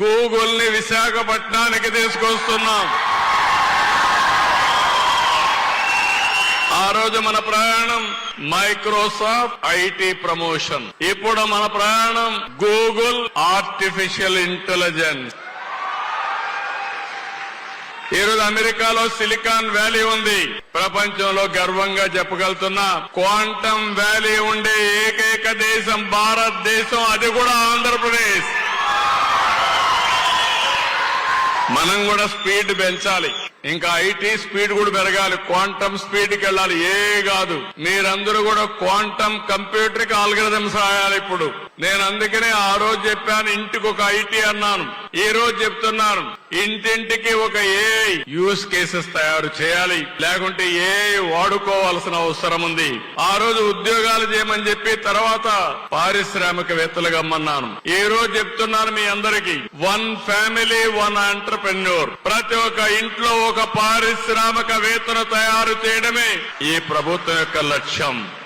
Google ని విశాఖపట్నానికి తీసుకొస్తున్నాం. ఆ రోజు మన ప్రయాణం మైక్రోసాఫ్ట్ ఐటీ ప్రమోషన్. ఇప్పుడు మన ప్రయాణం గూగుల్ ఆర్టిఫిషియల్ ఇంటెలిజెన్స్. ఈరోజు అమెరికాలో సిలికాన్ వ్యాలీ ఉంది. ప్రపంచంలో గర్వంగా చెప్పగలుగుతున్నా క్వాంటమ్ వ్యాలీ ఉండే ఏకైక దేశం భారతదేశం, అది కూడా ఆంధ్రప్రదేశ్. మనం కూడా స్పీడ్ పెంచాలి, ఇంకా ఐటీ స్పీడ్ కూడా పెరగాలి, క్వాంటమ్ స్పీడ్కి వెళ్ళాలి. కాదు, మీరందరూ కూడా క్వాంటమ్ కంప్యూటర్ కి ఆల్గరిథమ్స్ రాయాలి. ఇప్పుడు నేను అందుకనే ఆ రోజు చెప్పాను ఇంటికి ఒక ఐటీ అన్నాను. ఈ రోజు చెప్తున్నాను ఇంటింటికి ఒక ఏఐ యూజ్ కేసెస్ తయారు చేయాలి, లేకుంటే ఏఐ వాడుకోవాల్సిన అవసరం ఉంది. ఆ రోజు ఉద్యోగాలు చేయమని చెప్పి తర్వాత పారిశ్రామికవేత్తలుగా అమ్మన్నాను. ఈ రోజు చెప్తున్నాను మీ అందరికీ, 1 ఫ్యామిలీ 1 ఎంటర్‌ప్రెన్యూర్. ప్రతి ఒక్క ఇంట్లో ఒక పారిశ్రామికవేత్తను తయారు చేయడమే ఈ ప్రభుత్వం యొక్క లక్ష్యం.